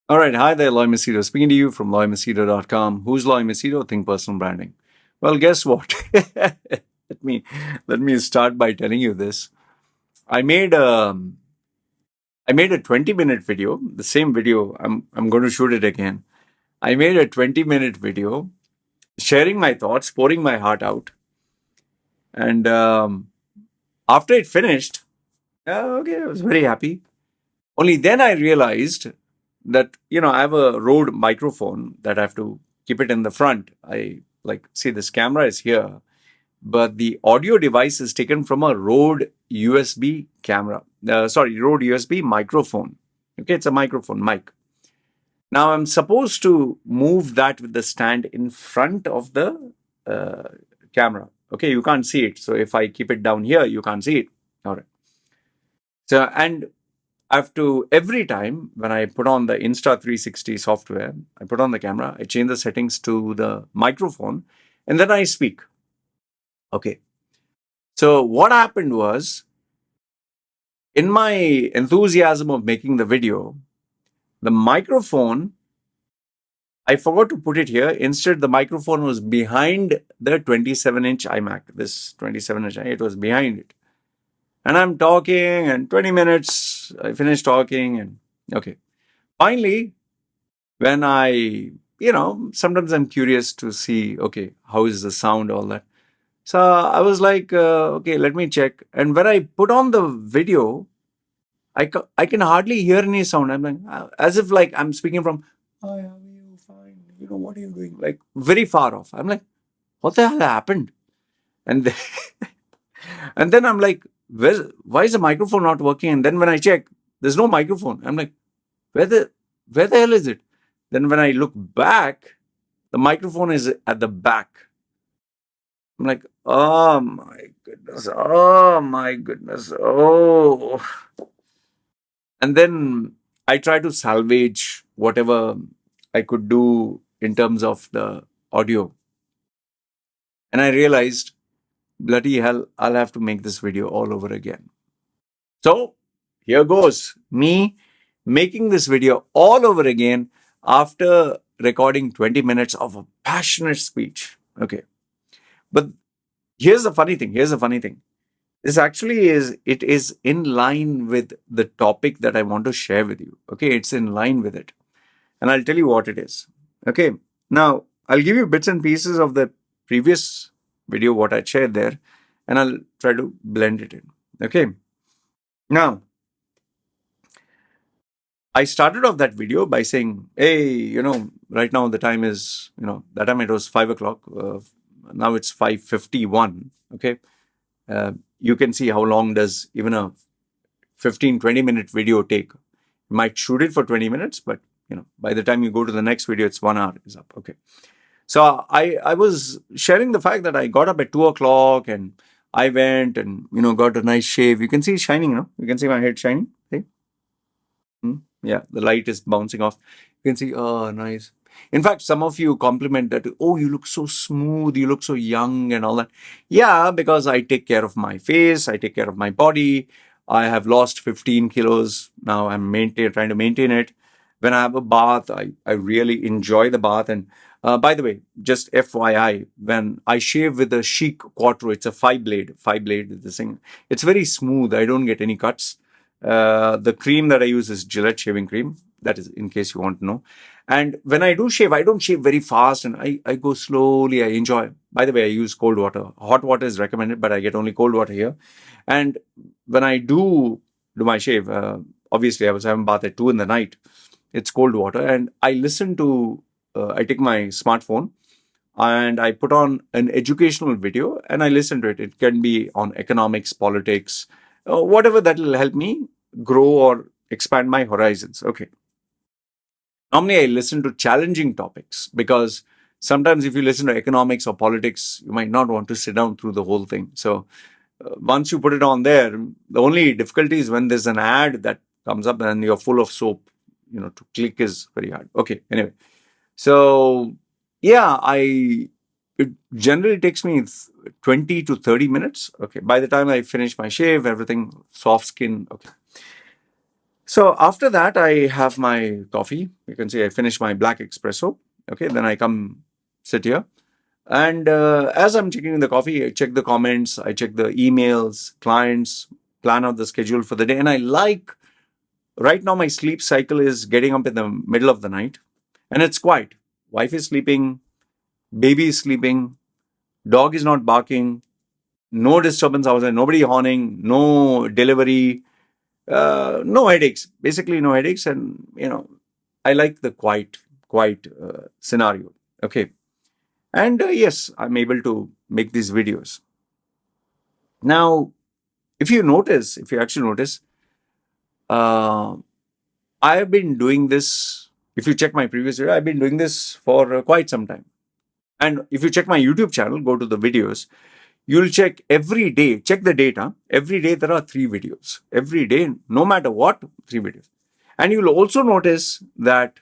All right. Hi there, Loy Machedo. Speaking to you from loymachedo.com. Who's Loy Machedo? Think personal branding. Well, guess what? me let me start by telling you this. I made I made a 20-minute video. The same video. I'm going to shoot it again. I made a 20-minute video sharing my thoughts, pouring my heart out, and after it finished, okay, I was very happy. Only then I realized that I have a Rode microphone that I have to keep it in the front. I like see this camera is here, but the audio device is taken from a Rode USB camera. Rode USB microphone. Okay, it's a microphone mic. Now I'm supposed to move that with the stand in front of the uh, camera. Okay, you can't see it. So if I keep it down here, you can't see it. All right. So and I have to every time when I put on the Insta360 software, I put on the camera, I change the settings to the microphone, and then I speak. Okay. So what happened was, in my enthusiasm of making the video, the microphone, I forgot to put it here. Instead, the microphone was behind the 27-inch iMac. This 27-inch, it was behind it. And I'm talking, and 20 minutes, I finished talking, and okay. Finally, when sometimes I'm curious to see, okay, how is the sound, all that. So I was like, okay, let me check. And when I put on the video, I can hardly hear any sound. I'm like, as if like I'm speaking from, hi, how are you? Fine. What are you doing? Like very far off. I'm like, what the hell happened? And then, and then I'm like, why is the microphone not working? And then when I check, there's no microphone. I'm like, where the where the hell is it? Then when I look back, the microphone is at the back. I'm like, oh my goodness, oh my goodness, oh. And then I try to salvage whatever I could do in terms of the audio. And I realized, bloody hell, I'll have to make this video all over again. So here goes me making this video all over again after recording 20 minutes of a passionate speech. Okay. But here's the funny thing. Here's the funny thing. This actually it is in line with the topic that I want to share with you. Okay. It's in line with it. And I'll tell you what it is. Okay. Now, I'll give you bits and pieces of the previous video, what I shared there, and I'll try to blend it in. Okay. Now, I started off that video by saying, hey, right now the time is, that time it was 5 o'clock. Now it's 5:51. Okay. You can see how long does even a 15-20 minute video take. You might shoot it for 20 minutes, but by the time you go to the next video, it's 1 hour is up. Okay. So I was sharing the fact that I got up at 2 o'clock and I went and got a nice shave. You can see it shining, you can see my head shining. See? Yeah, the light is bouncing off. You can see, oh, nice. In fact, some of you compliment that, oh, you look so smooth, you look so young and all that. Yeah, because I take care of my face, I take care of my body. I have lost 15 kilos. Now I'm trying to maintain it. When I have a bath, I really enjoy the bath. And by the way, just FYI, when I shave with a chic quattro, it's a five blade, this thing. It's very smooth. I don't get any cuts. The cream that I use is Gillette shaving cream. That is in case you want to know. And when I do shave, I don't shave very fast and I go slowly. I enjoy. By the way, I use cold water. Hot water is recommended, but I get only cold water here. And when I do my shave, obviously I was having bath at 2 in the night. It's cold water. And I take my smartphone and I put on an educational video and I listen to it. It can be on economics, politics, whatever that will help me grow or expand my horizons. Okay. Normally, I listen to challenging topics because sometimes if you listen to economics or politics, you might not want to sit down through the whole thing. So once you put it on there, the only difficulty is when there's an ad that comes up and you're full of soap. To click is very hard. Okay. Anyway, so yeah, it generally takes me 20 to 30 minutes. Okay. By the time I finish my shave, everything soft skin. Okay. So after that, I have my coffee. You can see I finish my black espresso. Okay, then I come sit here. And as I'm checking the coffee, I check the comments, I check the emails, clients, plan out the schedule for the day. And I like, right now, my sleep cycle is getting up in the middle of the night and it's quiet. Wife is sleeping, baby is sleeping, dog is not barking, no disturbance outside, nobody horning, no delivery, no headaches. Basically, no headaches. And, I like the quiet scenario. Okay. And yes, I'm able to make these videos. Now, if you actually notice, uh, I have been doing this. If you check my previous video, I've been doing this for quite some time. And if you check my YouTube channel, go to the videos, you'll check every day, check the data. Every day there are 3 videos. Every day, no matter what, 3 videos. And you'll also notice that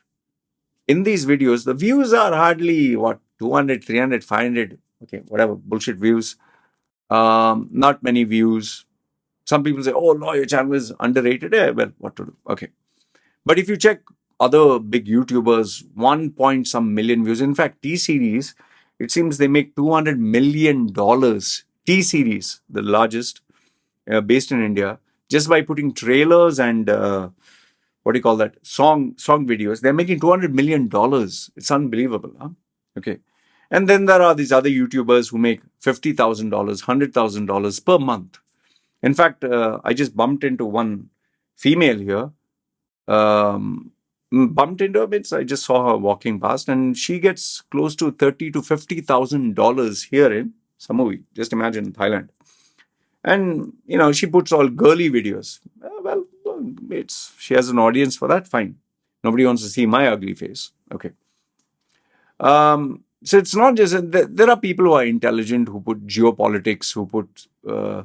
in these videos, the views are hardly 200, 300, 500, okay, whatever, bullshit views. Not many views. Some people say, oh, no, your channel is underrated. Well, what to do? Okay. But if you check other big YouTubers, 1 point some million views. In fact, T Series, it seems they make $200 million. T Series, the largest, based in India, just by putting trailers and what do you call that? Song videos. They're making $200 million. It's unbelievable. Huh? Okay. And then there are these other YouTubers who make $50,000, $100,000 per month. In fact, I just bumped into one female here. Bumped into her means I just saw her walking past, and she gets close to $30,000 to $50,000 here in Samui. Just imagine Thailand. And she puts all girly videos. Well, it's she has an audience for that. Fine. Nobody wants to see my ugly face. Okay. So it's not just there are people who are intelligent who put geopolitics, who put uh,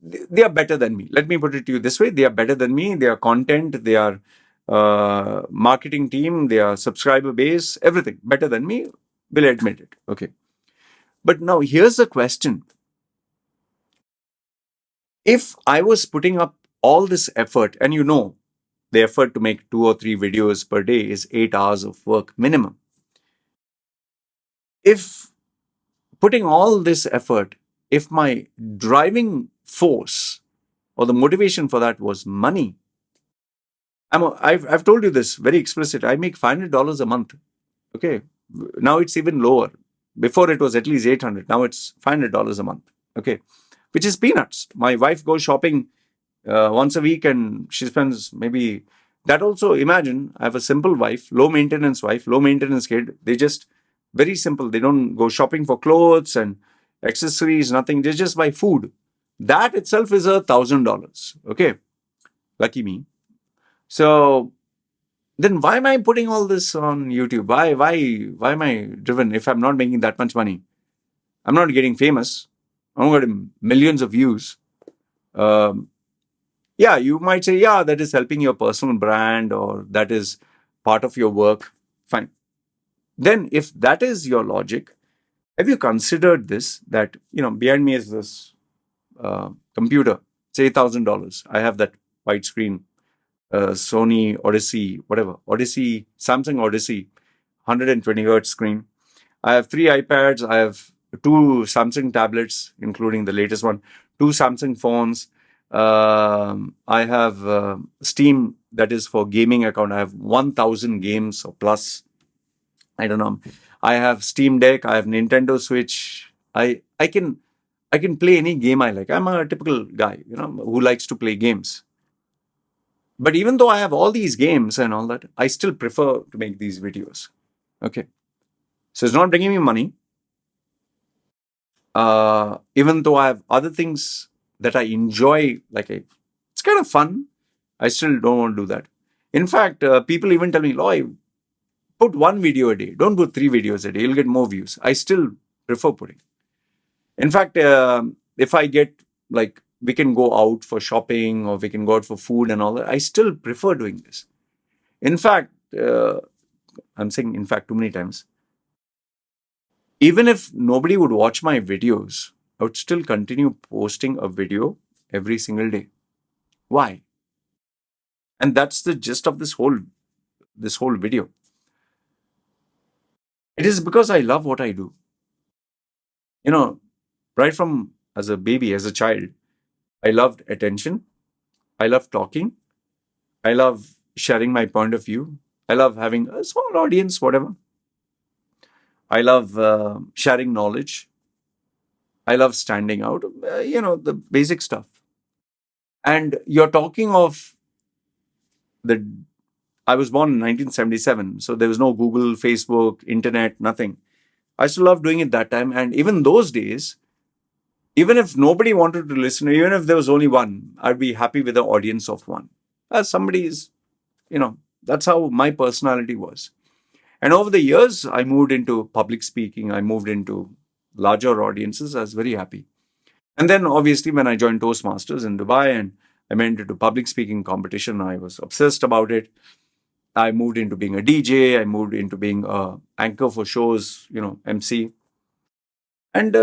they are better than me. Let me put it to you this way: they are better than me. Their content, their marketing team, their subscriber base, everything better than me. Will admit it. Okay. But now here's the question: if I was putting up all this effort, and the effort to make 2 or 3 videos per day is 8 hours of work minimum. If putting all this effort, if my driving force or the motivation for that was money, I've told you this very explicit. I make $500 a month. Okay. Now it's even lower. Before it was at least 800. Now it's $500 a month. Okay. Which is peanuts. My wife goes shopping once a week and she spends maybe that also. Imagine I have a simple wife, low maintenance kid. They just very simple. They don't go shopping for clothes and accessories, nothing. They just buy food. That itself is $1,000. Okay. Lucky me. So then why am I putting all this on YouTube? Why am I driven if I'm not making that much money? I'm not getting famous. I'm not getting millions of views. Yeah, you might say, yeah, that is helping your personal brand or that is part of your work. Fine. Then if that is your logic, have you considered this that, behind me is this computer, it's $8,000. I have that widescreen Sony Odyssey, whatever, Samsung Odyssey, 120 hertz screen. I have 3 iPads. I have 2 Samsung tablets, including the latest one, 2 Samsung phones. I have Steam, that is for gaming account. I have 1,000 games or plus. I don't know. I have Steam Deck. I have Nintendo Switch. I can play any game I like. I'm a typical guy, who likes to play games. But even though I have all these games and all that, I still prefer to make these videos. Okay. So it's not bringing me money. Even though I have other things that I enjoy, it's kind of fun. I still don't want to do that. In fact, people even tell me, Loy, put 1 video a day. Don't put 3 videos a day. You'll get more views. I still prefer putting. In fact, if I get we can go out for shopping or we can go out for food and all that, I still prefer doing this. In fact, I'm saying in fact too many times. Even if nobody would watch my videos, I would still continue posting a video every single day. Why? And that's the gist of this whole video. It is because I love what I do. You know, right from as a baby, as a child, I loved attention. I love talking. I love sharing my point of view. I love having a small audience, whatever. I love sharing knowledge. I love standing out, the basic stuff. And you're talking of the, I was born in 1977, so there was no Google, Facebook, internet, nothing. I still love doing it that time. And even those days, even if nobody wanted to listen, even if there was only one, I'd be happy with an audience of one. As somebody is, that's how my personality was. And over the years, I moved into public speaking. I moved into larger audiences. I was very happy. And then obviously when I joined Toastmasters in Dubai and I went into public speaking competition, I was obsessed about it. I moved into being a DJ. I moved into being a anchor for shows, MC. And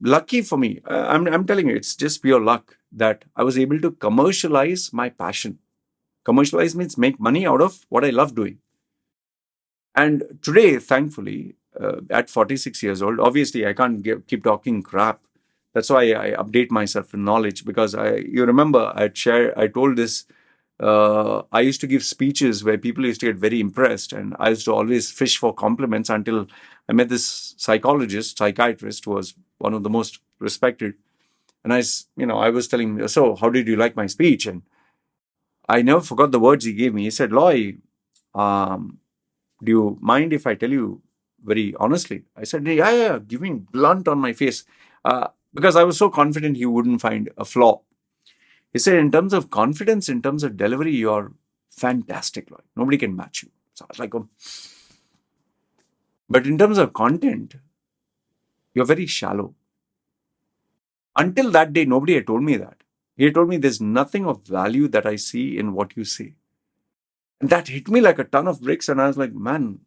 lucky for me, I'm telling you, it's just pure luck that I was able to commercialize my passion. Commercialize means make money out of what I love doing. And today, thankfully, at 46 years old, obviously I can't keep talking crap. That's why I update myself in knowledge because you remember I told this, I used to give speeches where people used to get very impressed and I used to always fish for compliments until I met this psychiatrist who was one of the most respected. And I was telling him, so how did you like my speech? And I never forgot the words he gave me. He said, Loy, um, do you mind if I tell you very honestly? I said, yeah, yeah, give me blunt on my face. Because I was so confident he wouldn't find a flaw. He said, in terms of confidence, in terms of delivery, you're fantastic, Lloyd. Nobody can match you. So I was like, oh. But in terms of content, you're very shallow. Until that day, nobody had told me that. He had told me there's nothing of value that I see in what you say. And that hit me like a ton of bricks. And I was like, man,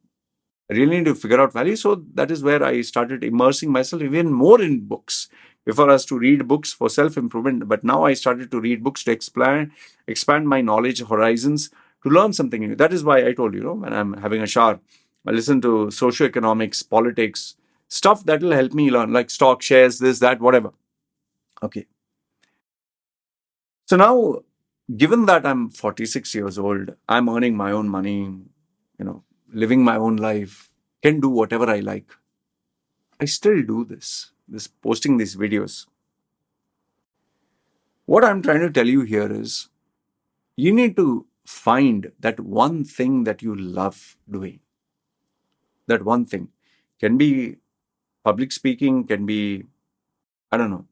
I really need to figure out value. So that is where I started immersing myself even more in books. Before I was to read books for self-improvement, but now I started to read books to expand my knowledge horizons, to learn something new. That is why I told you, when I'm having a shower, I listen to socioeconomics, politics, stuff that will help me learn, like stock shares, this, that, whatever. Okay. So now, given that I'm 46 years old, I'm earning my own money, living my own life, can do whatever I like. I still do this posting these videos. What I'm trying to tell you here is you need to find that one thing that you love doing. That one thing can be public speaking, can be, I don't know,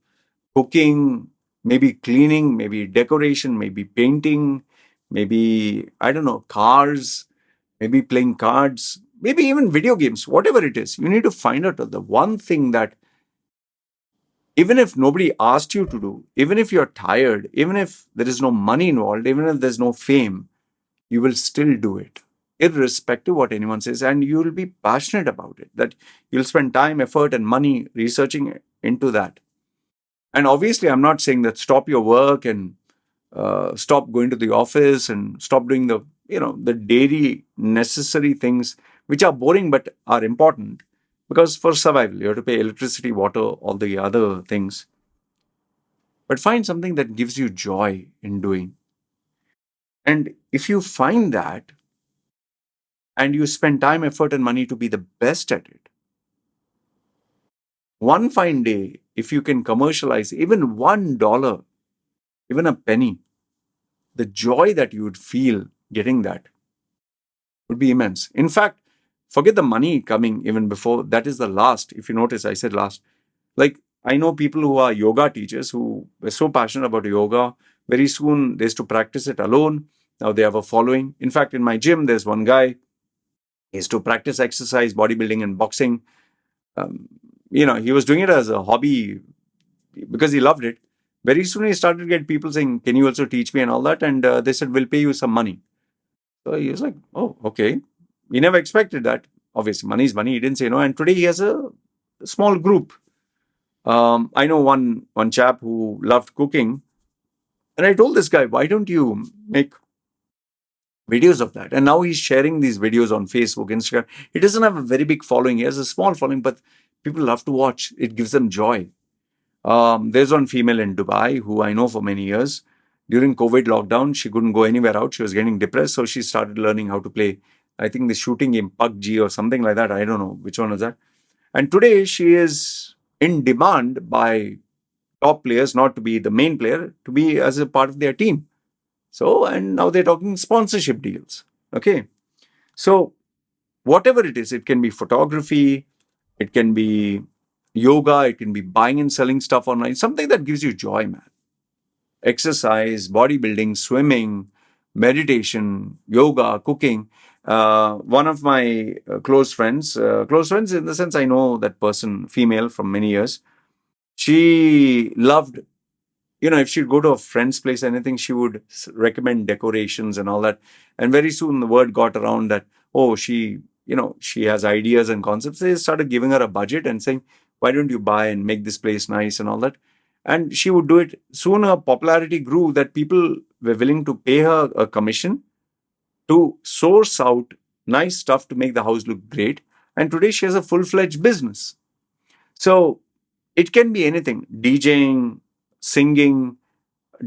cooking, maybe cleaning, maybe decoration, maybe painting, maybe, I don't know, cars, maybe playing cards, maybe even video games, whatever it is. You need to find out the one thing that even if nobody asked you to do, even if you're tired, even if there is no money involved, even if there's no fame, you will still do it, irrespective of what anyone says. And you will be passionate about it, that you'll spend time, effort, and money researching into that. And obviously, I'm not saying that stop your work and stop going to the office and stop doing the daily necessary things, which are boring but are important. Because for survival, you have to pay electricity, water, all the other things. But find something that gives you joy in doing. And if you find that and you spend time, effort, and money to be the best at it, one fine day, if you can commercialize even $1, even a penny, the joy that you would feel getting that would be immense. In fact, forget the money coming even before. That is the last. If you notice, I said last. Like, I know people who are yoga teachers who were so passionate about yoga. Very soon, they used to practice it alone. Now they have a following. In fact, in my gym, there's one guy. He used to practice exercise, bodybuilding, and boxing. He was doing it as a hobby because he loved it. Very soon, he started to get people saying, "Can you also teach me?" and all that. And they said, "We'll pay you some money." So he was like, "Oh, okay." He never expected that. Obviously, money is money. He didn't say no. And today, he has a small group. I know one chap who loved cooking, and I told this guy, "Why don't you make videos of that. And now he's sharing these videos on Facebook, Instagram. He doesn't have a very big following. He has a small following, but people love to watch. It gives them joy. There's one female in Dubai who I know for many years. During COVID lockdown, she couldn't go anywhere out. She was getting depressed. So she started learning how to play, I think, the shooting game PUBG or something like that. I don't know which one was that. And today she is in demand by top players, not to be the main player, to be as a part of their team. So, and now they're talking sponsorship deals. Okay. So, whatever it is, it can be photography, it can be yoga, it can be buying and selling stuff online, something that gives you joy, man. Exercise, bodybuilding, swimming, meditation, yoga, cooking. One of my close friends in the sense I know that person, female, from many years, she loved, if she'd go to a friend's place, anything, she would recommend decorations and all that. And very soon the word got around that, oh, she has ideas and concepts. They started giving her a budget and saying, why don't you buy and make this place nice and all that? And she would do it. Soon her popularity grew that people were willing to pay her a commission to source out nice stuff to make the house look great. And today she has a full-fledged business. So it can be anything: DJing, singing,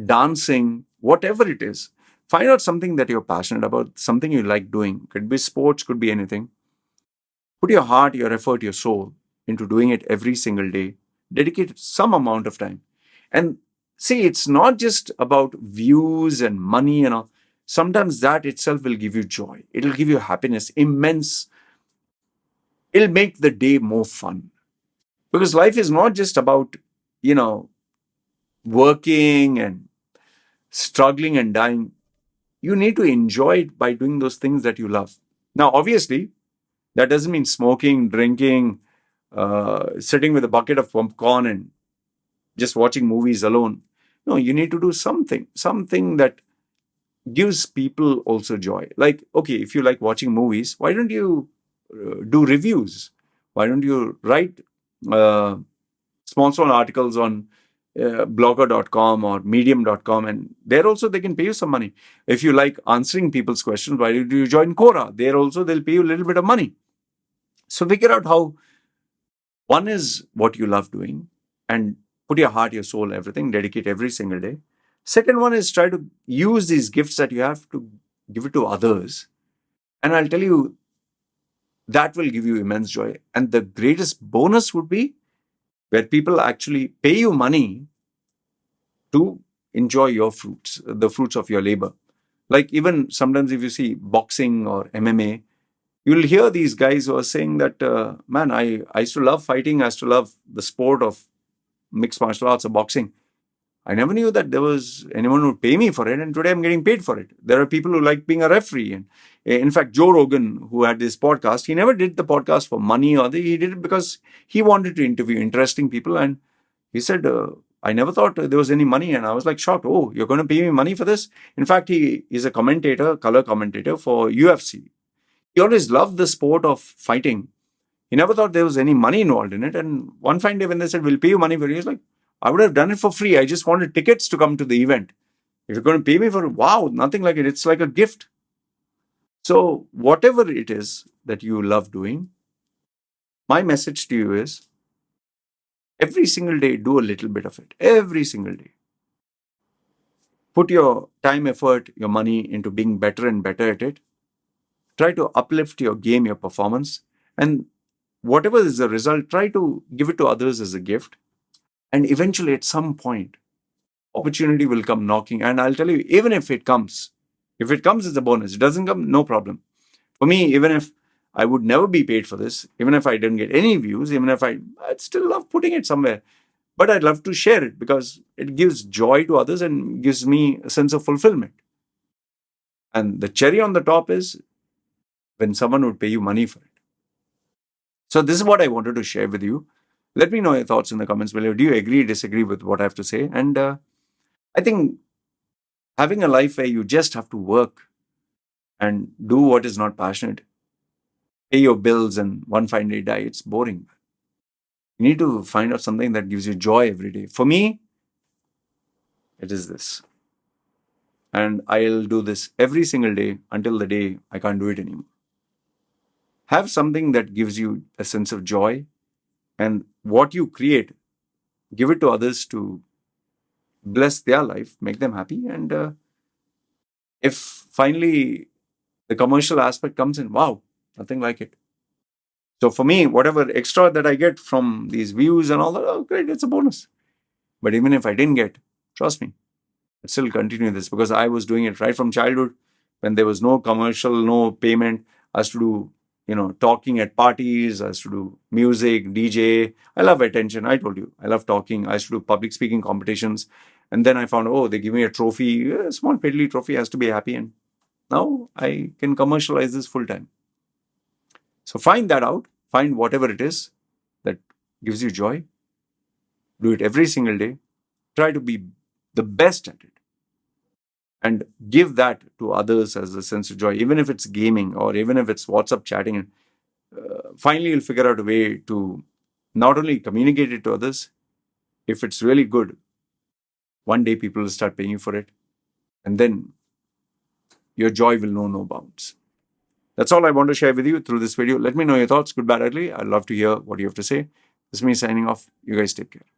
dancing, whatever it is. Find out something that you're passionate about, something you like doing. Could be sports, could be anything. Put your heart, your effort, your soul into doing it every single day. Dedicate some amount of time. And see, it's not just about views and money and all. Sometimes that itself will give you joy. It'll give you happiness, immense. It'll make the day more fun. Because life is not just about, you know, working and struggling and dying. You need to enjoy it by doing those things that you love. Now, obviously, that doesn't mean smoking, drinking, sitting with a bucket of popcorn and just watching movies alone. No, you need to do something that gives people also joy. Like, okay, if you like watching movies, why don't you do reviews? Why don't you write uh, small articles on blogger.com or medium.com, and there also they can pay you some money. If you like answering people's questions, why do you join Quora? There also they'll pay you a little bit of money. So figure out how one is what you love doing and put your heart, your soul, everything, dedicate every single day. Second one is try to use these gifts that you have to give it to others. And I'll tell you, that will give you immense joy. And the greatest bonus would be where people actually pay you money to enjoy your fruits, the fruits of your labor. Like even sometimes if you see boxing or MMA, you'll hear these guys who are saying that, man, I used to love fighting, I used to love the sport of mixed martial arts or boxing. I never knew that there was anyone who would pay me for it, and today I'm getting paid for it. There are people who like being a referee. And in fact, Joe Rogan, who had this podcast, he never did the podcast for money he did it because he wanted to interview interesting people. And he said, I never thought there was any money. And I was like shocked. Oh, you're going to pay me money for this? In fact, he is a commentator, color commentator for UFC. He always loved the sport of fighting. He never thought there was any money involved in it. And one fine day when they said, we'll pay you money for it, he was like, I would have done it for free. I just wanted tickets to come to the event. If you're going to pay me for it, wow, nothing like it. It's like a gift. So whatever it is that you love doing, my message to you is every single day, do a little bit of it. Every single day. Put your time, effort, your money into being better and better at it. Try to uplift your game, your performance. And whatever is the result, try to give it to others as a gift. And eventually, at some point, opportunity will come knocking. And I'll tell you, even if it comes as a bonus, it doesn't come, no problem. For me, even if I would never be paid for this, even if I didn't get any views, even if I'd still love putting it somewhere. But I'd love to share it because it gives joy to others and gives me a sense of fulfillment. And the cherry on the top is when someone would pay you money for it. So this is what I wanted to share with you. Let me know your thoughts in the comments below. Do you agree, disagree with what I have to say? And I think having a life where you just have to work and do what is not passionate, pay your bills and one fine day die, it's boring. You need to find out something that gives you joy every day. For me, it is this. and I'll do this every single day until the day I can't do it anymore. Have something that gives you a sense of joy, and what you create, give it to others to bless their life, make them happy. And if finally the commercial aspect comes in, wow, nothing like it. So for me, whatever extra that I get from these views and all that, oh, great, it's a bonus. But even if I didn't get, trust me, I'd still continue this because I was doing it right from childhood when there was no commercial, no payment. I used to do, talking at parties. I used to do music, DJ. I love attention. I told you, I love talking. I used to do public speaking competitions. And then I found, oh, they give me a trophy, a small piddly trophy, has to be happy. And now I can commercialize this full time. So find that out. Find whatever it is that gives you joy. Do it every single day. Try to be the best at it. And give that to others as a sense of joy, even if it's gaming or even if it's WhatsApp chatting. And finally, you'll figure out a way to not only communicate it to others, if it's really good, one day people will start paying you for it. And then your joy will know no bounds. That's all I want to share with you through this video. Let me know your thoughts, good, bad, ugly. I'd love to hear what you have to say. This is me signing off. You guys take care.